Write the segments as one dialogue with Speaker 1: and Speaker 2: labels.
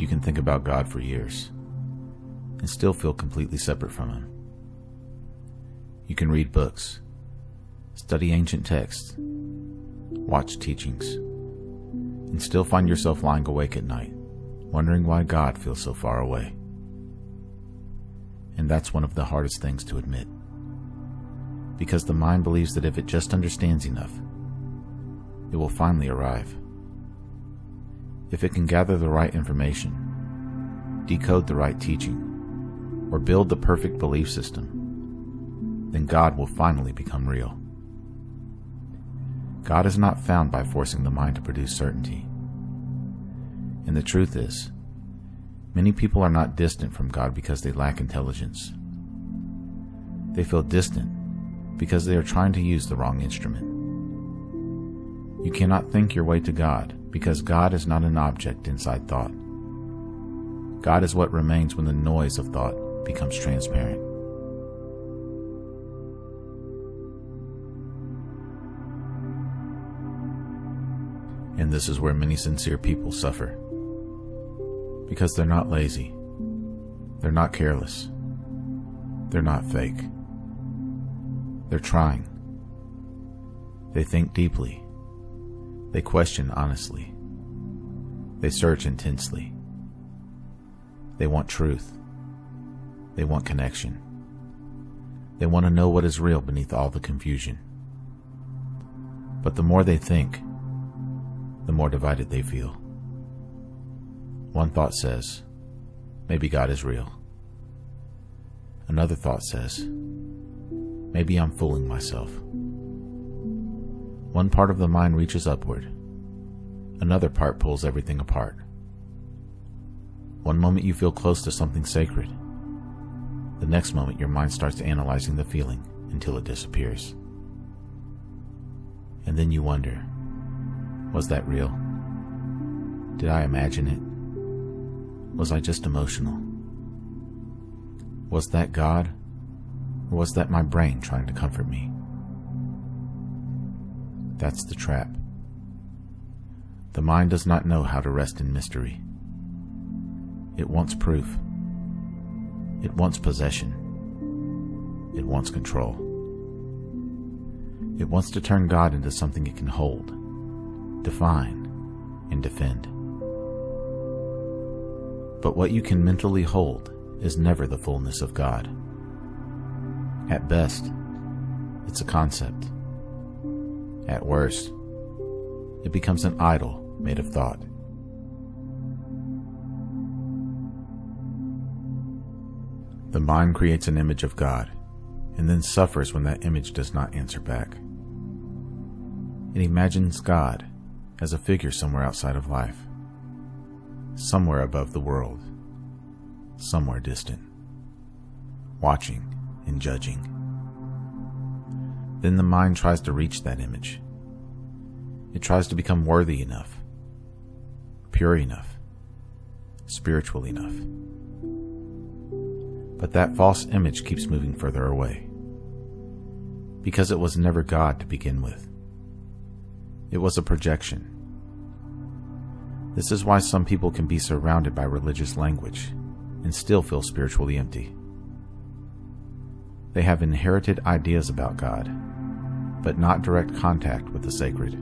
Speaker 1: You can think about God for years and still feel completely separate from Him. You can read books, study ancient texts, watch teachings, and still find yourself lying awake at night, wondering why God feels so far away. And that's one of the hardest things to admit, because the mind believes that if it just understands enough, it will finally arrive. If it can gather the right information, decode the right teaching, or build the perfect belief system, then God will finally become real. God is not found by forcing the mind to produce certainty. And the truth is, many people are not distant from God because they lack intelligence. They feel distant because they are trying to use the wrong instrument. You cannot think your way to God because God is not an object inside thought. God is what remains when the noise of thought becomes transparent. And this is where many sincere people suffer. Because they're not lazy. They're not careless. They're not fake. They're trying. They think deeply. They question honestly. They search intensely. They want truth. They want connection. They want to know what is real beneath all the confusion. But the more they think, the more divided they feel. One thought says, maybe God is real. Another thought says, maybe I'm fooling myself. One part of the mind reaches upward. Another part pulls everything apart. One moment you feel close to something sacred. The next moment your mind starts analyzing the feeling until it disappears. And then you wonder, was that real? Did I imagine it? Was I just emotional? Was that God? Or was that my brain trying to comfort me? That's the trap. The mind does not know how to rest in mystery. It wants proof. It wants possession. It wants control. It wants to turn God into something it can hold, define, and defend. But what you can mentally hold is never the fullness of God. At best, it's a concept. At worst, it becomes an idol made of thought. The mind creates an image of God, and then suffers when that image does not answer back. It imagines God as a figure somewhere outside of life, somewhere above the world, somewhere distant, watching and judging. Then the mind tries to reach that image. It tries to become worthy enough, pure enough, spiritual enough. But that false image keeps moving further away, because it was never God to begin with. It was a projection. This is why some people can be surrounded by religious language and still feel spiritually empty. They have inherited ideas about God, but not direct contact with the sacred.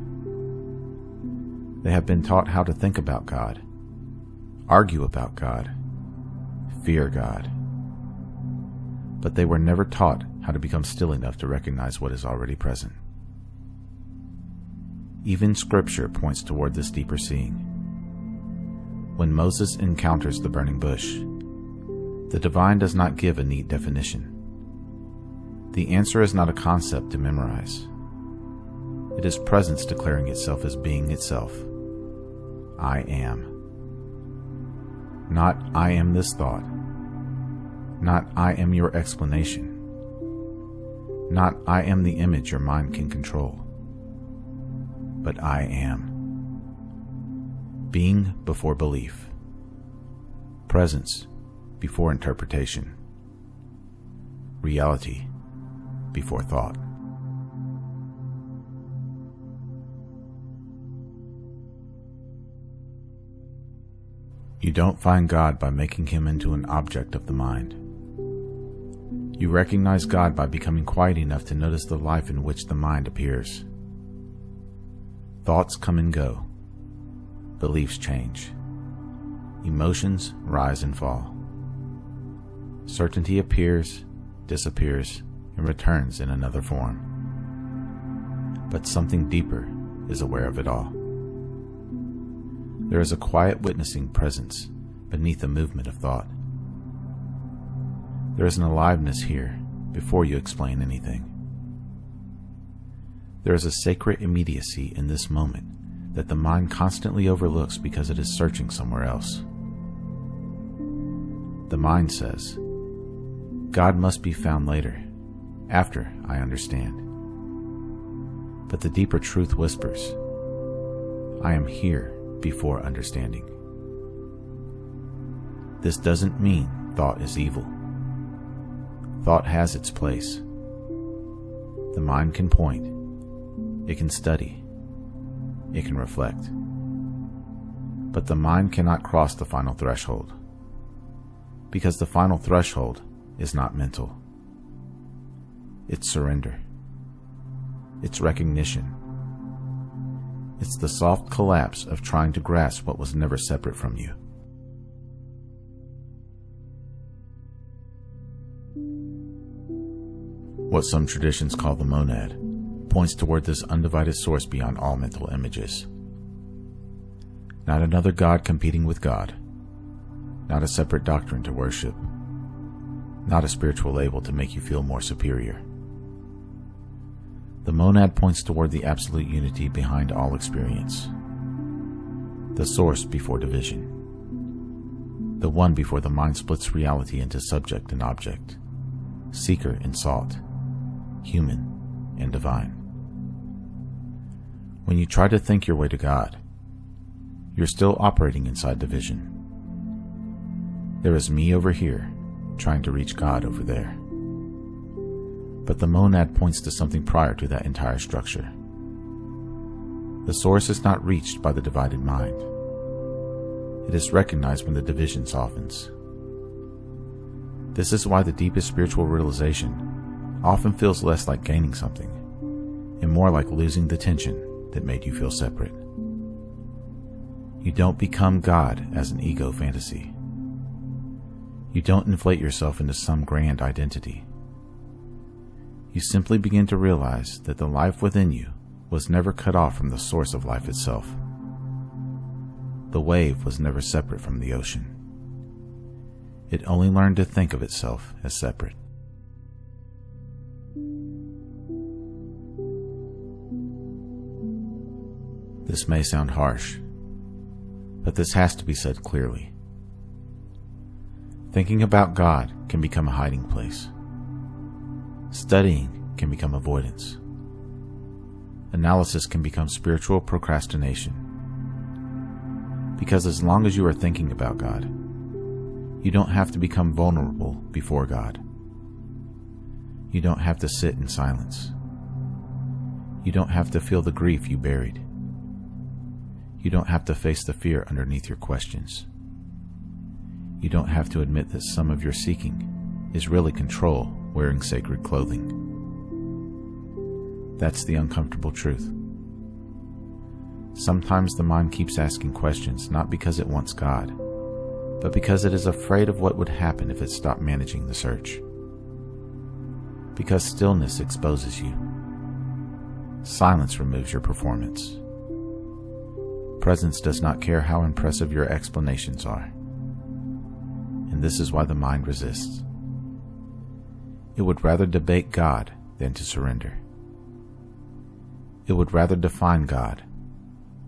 Speaker 1: They have been taught how to think about God, argue about God, fear God. But they were never taught how to become still enough to recognize what is already present. Even Scripture points toward this deeper seeing. When Moses encounters the burning bush, the divine does not give a neat definition. The answer is not a concept to memorize. It is presence declaring itself as being itself. I am. Not I am this thought. Not I am your explanation. Not I am the image your mind can control. But I am. Being before belief. Presence before interpretation. Reality before thought. You don't find God by making him into an object of the mind. You recognize God by becoming quiet enough to notice the life in which the mind appears. Thoughts come and go. Beliefs change. Emotions rise and fall. Certainty appears, disappears, and returns in another form. But something deeper is aware of it all. There is a quiet witnessing presence beneath the movement of thought. There is an aliveness here before you explain anything. There is a sacred immediacy in this moment that the mind constantly overlooks because it is searching somewhere else. The mind says, God must be found later, after I understand. But the deeper truth whispers, I am here before understanding. This doesn't mean thought is evil. Thought has its place. The mind can point, it can study, it can reflect. But the mind cannot cross the final threshold, because the final threshold is not mental. It's surrender. It's recognition. It's the soft collapse of trying to grasp what was never separate from you. What some traditions call the monad points toward this undivided source beyond all mental images. Not another God competing with God. Not a separate doctrine to worship. Not a spiritual label to make you feel more superior. The monad points toward the absolute unity behind all experience. The source before division. The one before the mind splits reality into subject and object, seeker and sought, human and divine. When you try to think your way to God, you're still operating inside division. There is me over here, trying to reach God over there. But the monad points to something prior to that entire structure. The source is not reached by the divided mind. It is recognized when the division softens. This is why the deepest spiritual realization often feels less like gaining something and more like losing the tension that made you feel separate. You don't become God as an ego fantasy. You don't inflate yourself into some grand identity. You simply begin to realize that the life within you was never cut off from the source of life itself. The wave was never separate from the ocean. It only learned to think of itself as separate. This may sound harsh, but this has to be said clearly. Thinking about God can become a hiding place. Studying can become avoidance. Analysis can become spiritual procrastination. Because as long as you are thinking about God, you don't have to become vulnerable before God. You don't have to sit in silence. You don't have to feel the grief you buried. You don't have to face the fear underneath your questions. You don't have to admit that some of your seeking is really control wearing sacred clothing. That's the uncomfortable truth. Sometimes the mind keeps asking questions not because it wants God, but because it is afraid of what would happen if it stopped managing the search. Because stillness exposes you. Silence removes your performance. Presence does not care how impressive your explanations are. And this is why the mind resists. It would rather debate God than to surrender. It would rather define God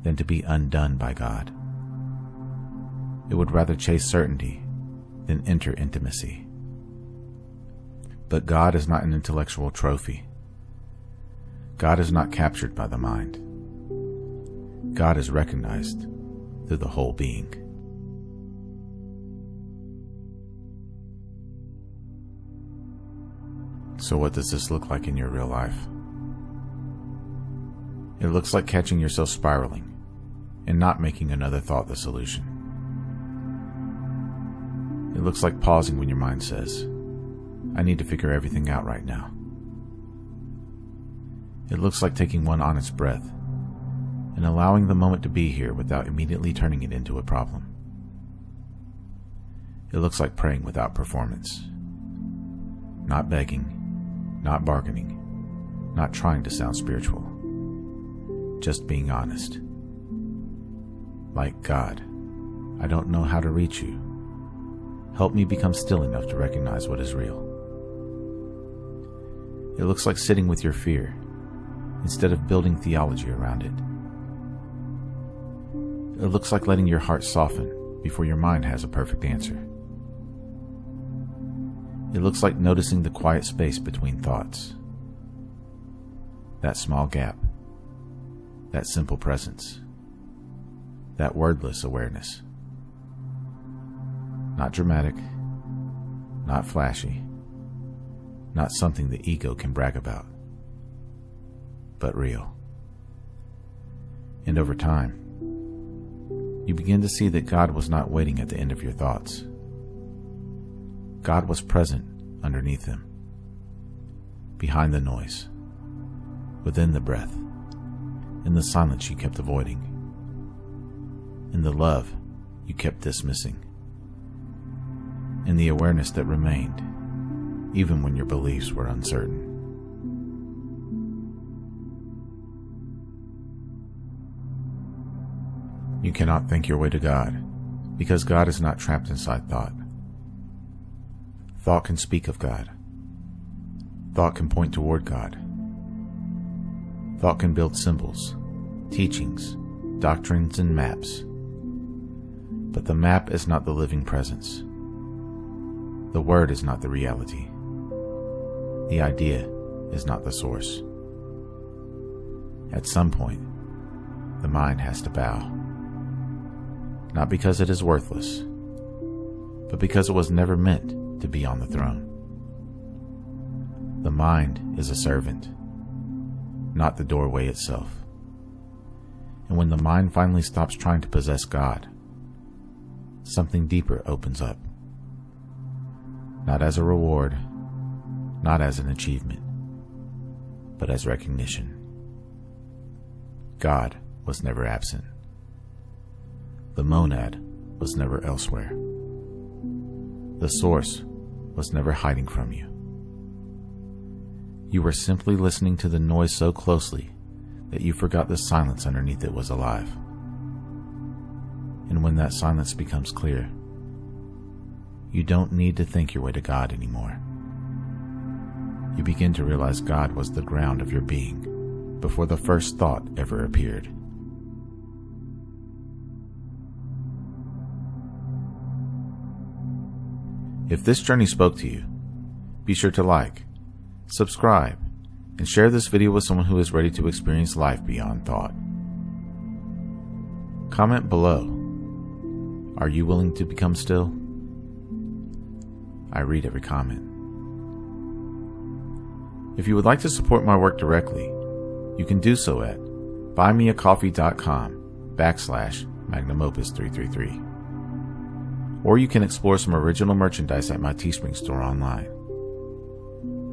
Speaker 1: than to be undone by God. It would rather chase certainty than enter intimacy. But God is not an intellectual trophy. God is not captured by the mind. God is recognized through the whole being. So what does this look like in your real life? It looks like catching yourself spiraling and not making another thought the solution. It looks like pausing when your mind says, I need to figure everything out right now. It looks like taking one honest breath and allowing the moment to be here without immediately turning it into a problem. It looks like praying without performance. Not begging, not bargaining, not trying to sound spiritual. Just being honest. Like, God, I don't know how to reach you. Help me become still enough to recognize what is real. It looks like sitting with your fear instead of building theology around it. It looks like letting your heart soften before your mind has a perfect answer. It looks like noticing the quiet space between thoughts. That small gap. That simple presence. That wordless awareness. Not dramatic. Not flashy. Not something the ego can brag about. But real. And over time, you begin to see that God was not waiting at the end of your thoughts. God was present underneath them, behind the noise, within the breath, in the silence you kept avoiding, in the love you kept dismissing, in the awareness that remained, even when your beliefs were uncertain. You cannot think your way to God, because God is not trapped inside thought. Thought can speak of God. Thought can point toward God. Thought can build symbols, teachings, doctrines, and maps. But the map is not the living presence. The word is not the reality. The idea is not the source. At some point, the mind has to bow. Not because it is worthless, but because it was never meant to be on the throne. The mind is a servant, not the doorway itself. And when the mind finally stops trying to possess God, something deeper opens up. Not as a reward, not as an achievement, but as recognition. God was never absent. The monad was never elsewhere. The source was never hiding from you. You were simply listening to the noise so closely that you forgot the silence underneath it was alive. And when that silence becomes clear, you don't need to think your way to God anymore. You begin to realize God was the ground of your being before the first thought ever appeared. If this journey spoke to you, be sure to like, subscribe, and share this video with someone who is ready to experience life beyond thought. Comment below. Are you willing to become still? I read every comment. If you would like to support my work directly, you can do so at buymeacoffee.com/magnumopus333. Or you can explore some original merchandise at my Teespring store online.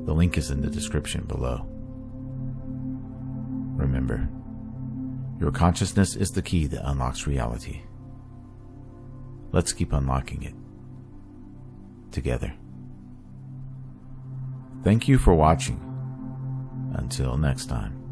Speaker 1: The link is in the description below. Remember, your consciousness is the key that unlocks reality. Let's keep unlocking it together. Thank you for watching. Until next time.